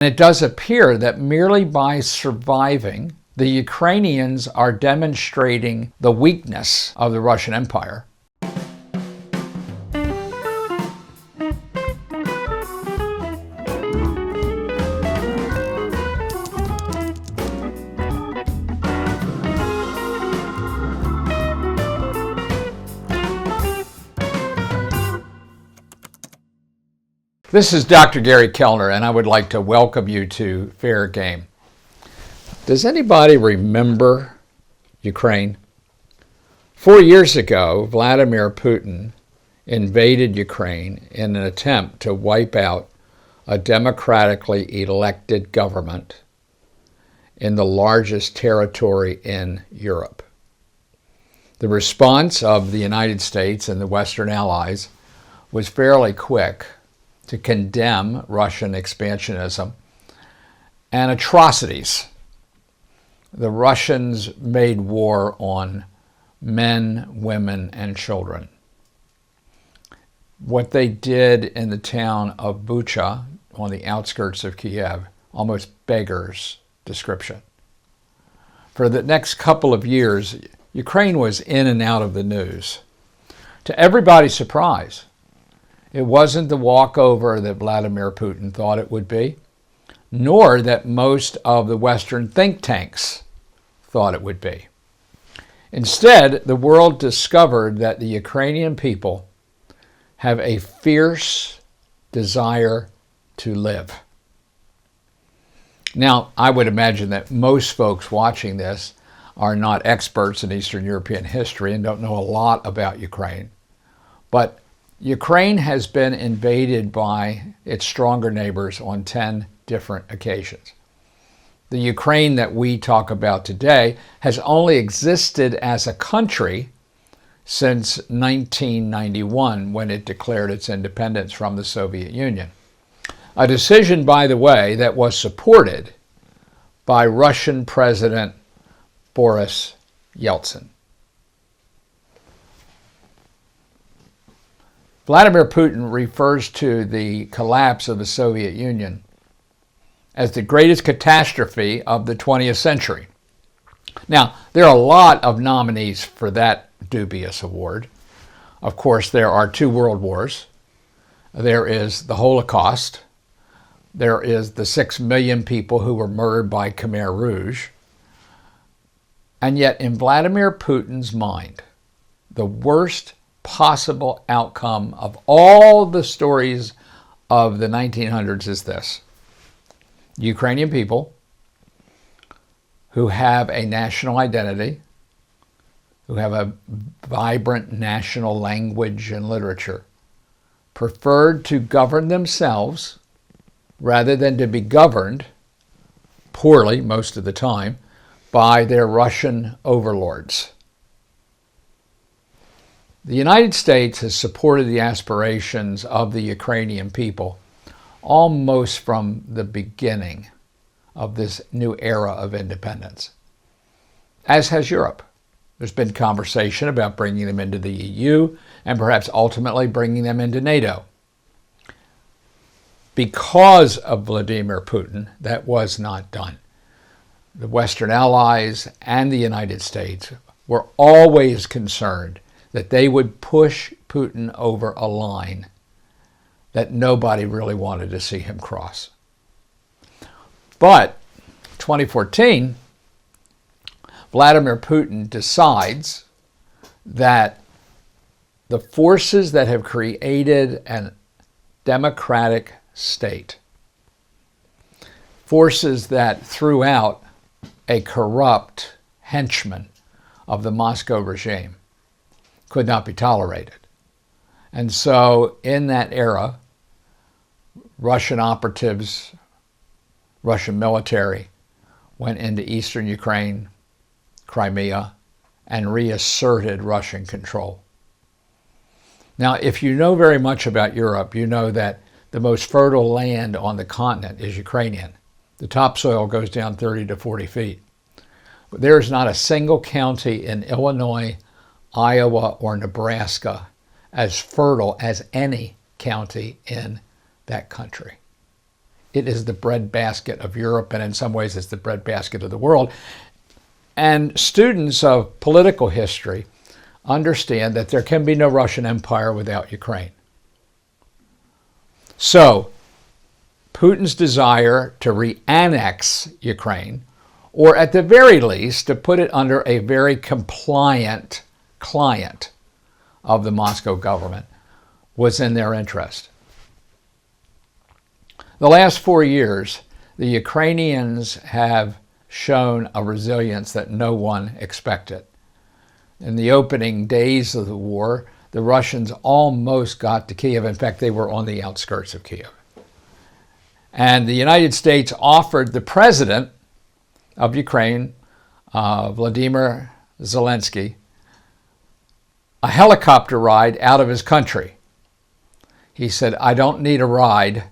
It does appear that merely by surviving, the Ukrainians are demonstrating the weakness of the Russian Empire. This is Dr. Gary Kellner, and I would like to welcome you to Fair Game. Does anybody remember Ukraine? 4 years ago, Vladimir Putin invaded Ukraine in an attempt to wipe out a democratically elected government in the largest territory in Europe. The response of the United States and the Western allies was fairly quick to condemn Russian expansionism and atrocities. The Russians made war on men, women, and children. What they did in the town of Bucha on the outskirts of Kiev almost beggars description. For the next couple of years, Ukraine was in and out of the news. To everybody's surprise, it wasn't the walkover that Vladimir Putin thought it would be, nor that most of the Western think tanks thought it would be. Instead, the world discovered that the Ukrainian people have a fierce desire to live. Now, I would imagine that most folks watching this are not experts in Eastern European history and don't know a lot about Ukraine, but Ukraine has been invaded by its stronger neighbors on 10 different occasions. The Ukraine that we talk about today has only existed as a country since 1991, when it declared its independence from the Soviet Union. A decision, by the way, that was supported by Russian President Boris Yeltsin. Vladimir Putin refers to the collapse of the Soviet Union as the greatest catastrophe of the 20th century. Now, there are a lot of nominees for that dubious award. Of course, there are 2 world wars. There is the Holocaust. There is the 6 million people who were murdered by Khmer Rouge. And yet, in Vladimir Putin's mind, the worst possible outcome of all the stories of the 1900s is this: Ukrainian people who have a national identity, who have a vibrant national language and literature, preferred to govern themselves rather than to be governed, poorly most of the time, by their Russian overlords. The United States has supported the aspirations of the Ukrainian people almost from the beginning of this new era of independence, as has Europe. There's been conversation about bringing them into the EU and perhaps ultimately bringing them into NATO. Because of Vladimir Putin, that was not done. The Western allies and the United States were always concerned that they would push Putin over a line that nobody really wanted to see him cross. But 2014, Vladimir Putin decides that the forces that have created a democratic state, forces that threw out a corrupt henchman of the Moscow regime, could not be tolerated. And so in that era, Russian operatives, Russian military went into eastern Ukraine, Crimea, and reasserted Russian control. Now, if you know very much about Europe, you know that the most fertile land on the continent is Ukrainian. The topsoil goes down 30 to 40 feet. But there is not a single county in Illinois, Iowa, or Nebraska as fertile as any county in that country. It is the breadbasket of Europe, and in some ways it's the breadbasket of the world. And students of political history understand that there can be no Russian Empire without Ukraine. So, Putin's desire to re-annex Ukraine, or at the very least to put it under a very compliant client of the Moscow government, was in their interest. The last 4 years, the Ukrainians have shown a resilience that no one expected. In the opening days of the war, the Russians almost got to Kiev. In fact, they were on the outskirts of Kiev. And the United States offered the president of Ukraine, Vladimir Zelensky, a helicopter ride out of his country. He said, "I don't need a ride,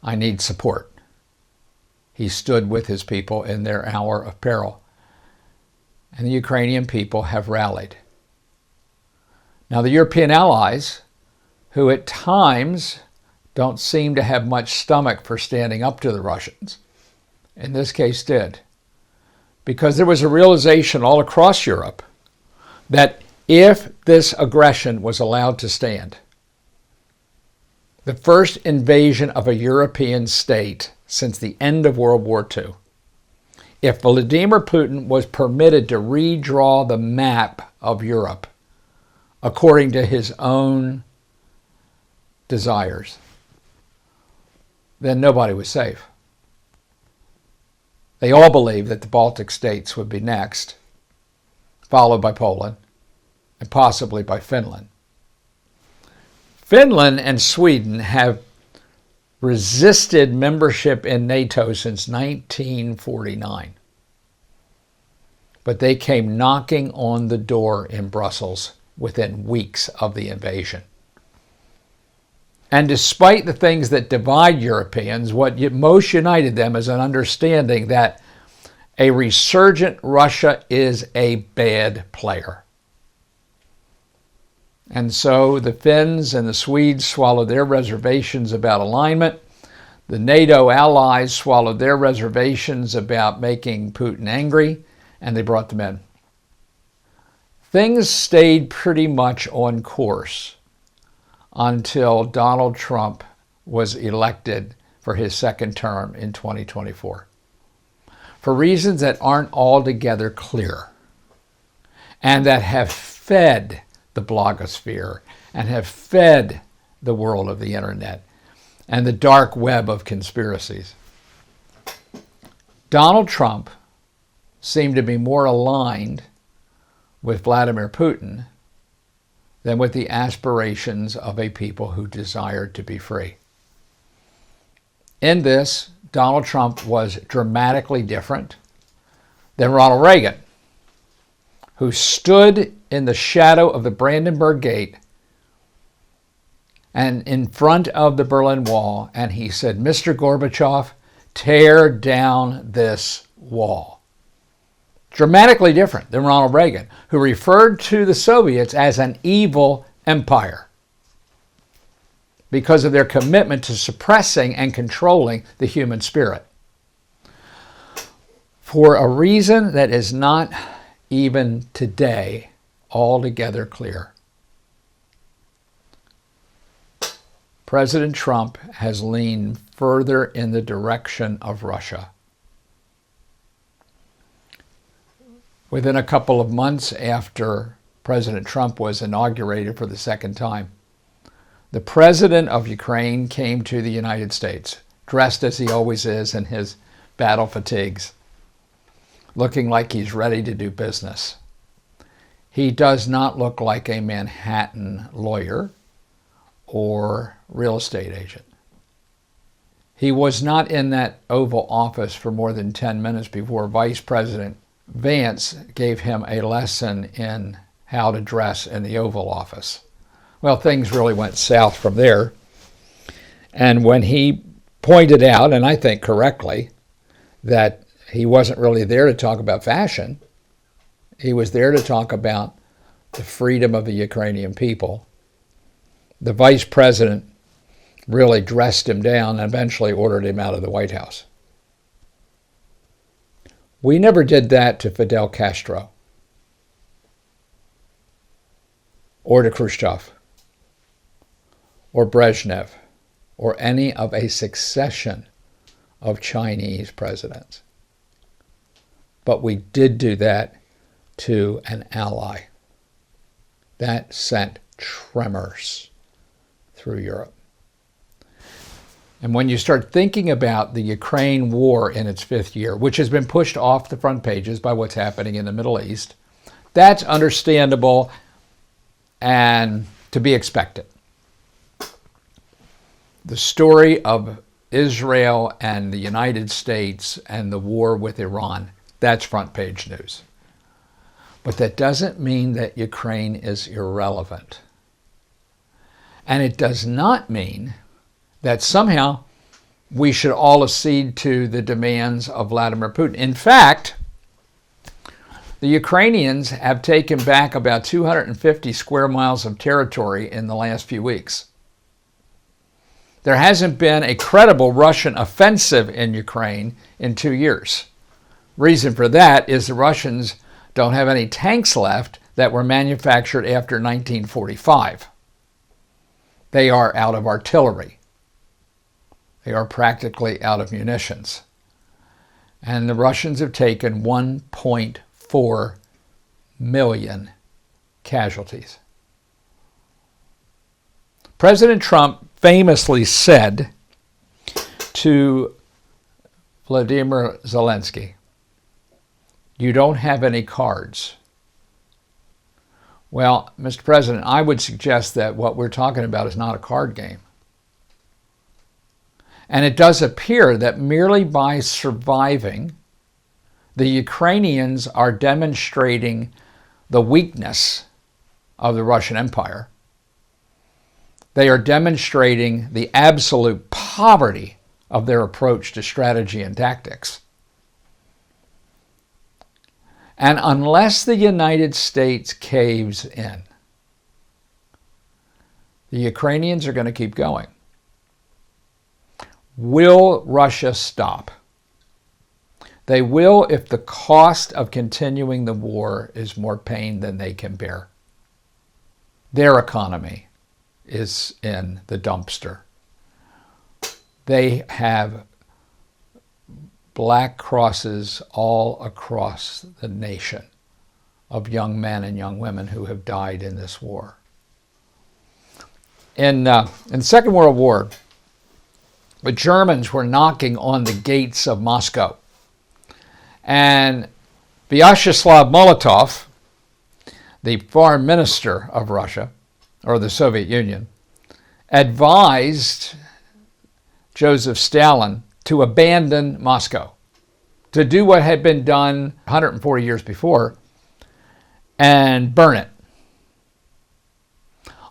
I need support." He stood with his people in their hour of peril. And the Ukrainian people have rallied. Now, the European allies, who at times don't seem to have much stomach for standing up to the Russians, in this case did. Because there was a realization all across Europe that if this aggression was allowed to stand, the first invasion of a European state since the end of World War II, if Vladimir Putin was permitted to redraw the map of Europe according to his own desires, then nobody was safe. They all believed that the Baltic states would be next, followed by Poland, and possibly by Finland. Finland and Sweden have resisted membership in NATO since 1949. But they came knocking on the door in Brussels within weeks of the invasion. And despite the things that divide Europeans, what most united them is an understanding that a resurgent Russia is a bad player. And so the Finns and the Swedes swallowed their reservations about alignment. The NATO allies swallowed their reservations about making Putin angry, and they brought them in. Things stayed pretty much on course until Donald Trump was elected for his second term in 2024. For reasons that aren't altogether clear, and that have fed the blogosphere and have fed the world of the internet and the dark web of conspiracies. Donald Trump seemed to be more aligned with Vladimir Putin than with the aspirations of a people who desired to be free. In this, Donald Trump was dramatically different than Ronald Reagan, who stood in the shadow of the Brandenburg Gate and in front of the Berlin Wall, and he said, "Mr. Gorbachev, tear down this wall." Dramatically different than Ronald Reagan, who referred to the Soviets as an evil empire because of their commitment to suppressing and controlling the human spirit. For a reason that is not even today altogether clear, President Trump has leaned further in the direction of Russia. Within a couple of months after President Trump was inaugurated for the second time, the president of Ukraine came to the United States, dressed as he always is in his battle fatigues, looking like he's ready to do business. He does not look like a Manhattan lawyer or real estate agent. He was not in that Oval Office for more than 10 minutes before Vice President Vance gave him a lesson in how to dress in the Oval Office. Well, things really went south from there. And when he pointed out, and I think correctly, that he wasn't really there to talk about fashion, he was there to talk about the freedom of the Ukrainian people, the vice president really dressed him down and eventually ordered him out of the White House. We never did that to Fidel Castro or to Khrushchev or Brezhnev or any of a succession of Chinese presidents. But we did do that to an ally. That sent tremors through Europe. And when you start thinking about the Ukraine war in its 5th year, which has been pushed off the front pages by what's happening in the Middle East, that's understandable and to be expected. The story of Israel and the United States and the war with Iran, that's front page news. But that doesn't mean that Ukraine is irrelevant. And it does not mean that somehow we should all accede to the demands of Vladimir Putin. In fact, the Ukrainians have taken back about 250 square miles of territory in the last few weeks. There hasn't been a credible Russian offensive in Ukraine in 2 years. Reason for that is the Russians don't have any tanks left that were manufactured after 1945. They are out of artillery. They are practically out of munitions. And the Russians have taken 1.4 million casualties. President Trump famously said to Vladimir Zelensky, "You don't have any cards." Well, Mr. President, I would suggest that what we're talking about is not a card game. And it does appear that merely by surviving, the Ukrainians are demonstrating the weakness of the Russian Empire. They are demonstrating the absolute poverty of their approach to strategy and tactics. And unless the United States caves in, the Ukrainians are going to keep going. Will Russia stop? They will if the cost of continuing the war is more pain than they can bear. Their economy is in the dumpster. They have black crosses all across the nation of young men and young women who have died in this war. In the Second World War, the Germans were knocking on the gates of Moscow. And Vyacheslav Molotov, the foreign minister of Russia, or the Soviet Union, advised Joseph Stalin to abandon Moscow, to do what had been done 140 years before, and burn it.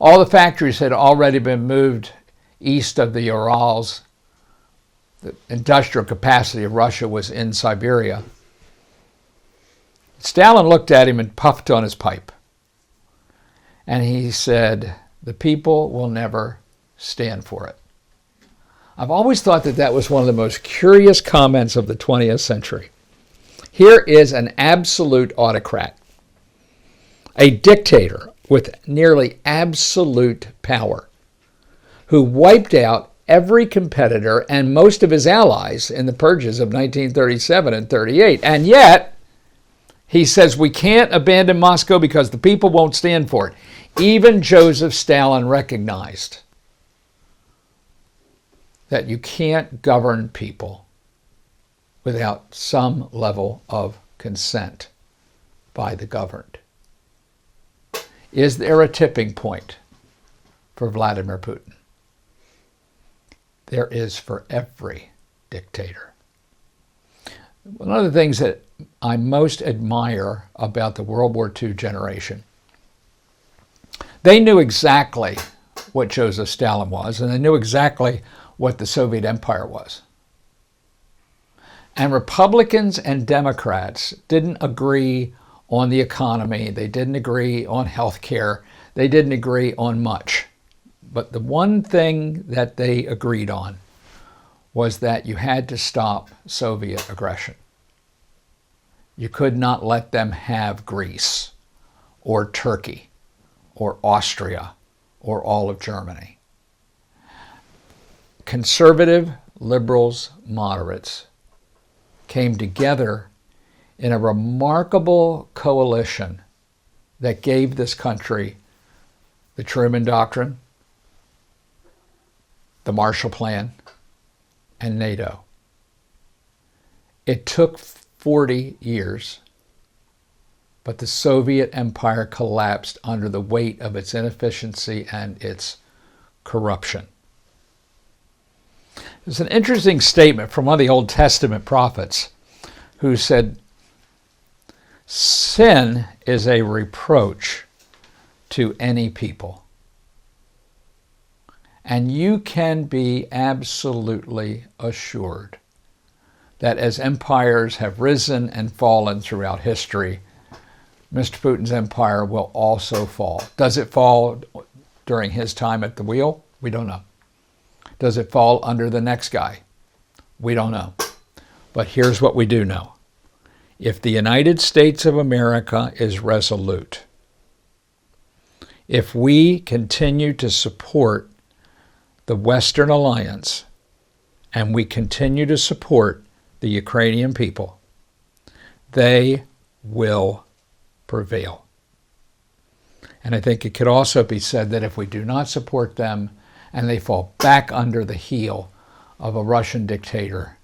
All the factories had already been moved east of the Urals. The industrial capacity of Russia was in Siberia. Stalin looked at him and puffed on his pipe. And he said, "The people will never stand for it." I've always thought that that was one of the most curious comments of the 20th century. Here is an absolute autocrat, a dictator with nearly absolute power, who wiped out every competitor and most of his allies in the purges of 1937 and 38. And yet, he says we can't abandon Moscow because the people won't stand for it. Even Joseph Stalin recognized that you can't govern people without some level of consent by the governed. Is there a tipping point for Vladimir Putin? There is for every dictator. One of the things that I most admire about the World War II generation, they knew exactly what Joseph Stalin was, and they knew exactly what the Soviet Empire was. And Republicans and Democrats didn't agree on the economy. They didn't agree on health care. They didn't agree on much. But the one thing that they agreed on was that you had to stop Soviet aggression. You could not let them have Greece or Turkey or Austria or all of Germany. Conservative, liberals, moderates came together in a remarkable coalition that gave this country the Truman Doctrine, the Marshall Plan, and NATO. It took 40 years, but the Soviet Empire collapsed under the weight of its inefficiency and its corruption. There's an interesting statement from one of the Old Testament prophets who said, "Sin is a reproach to any people." And you can be absolutely assured that as empires have risen and fallen throughout history, Mr. Putin's empire will also fall. Does it fall during his time at the wheel? We don't know. Does it fall under the next guy? We don't know. But here's what we do know. If the United States of America is resolute, if we continue to support the Western alliance and we continue to support the Ukrainian people, they will prevail. And I think it could also be said that if we do not support them and they fall back under the heel of a Russian dictator,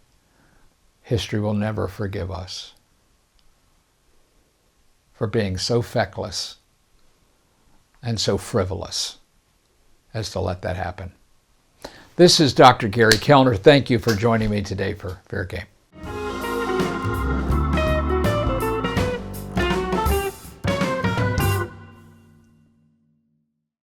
history will never forgive us for being so feckless and so frivolous as to let that happen. This is Dr. Gary Kellner. Thank you for joining me today for Fair Game.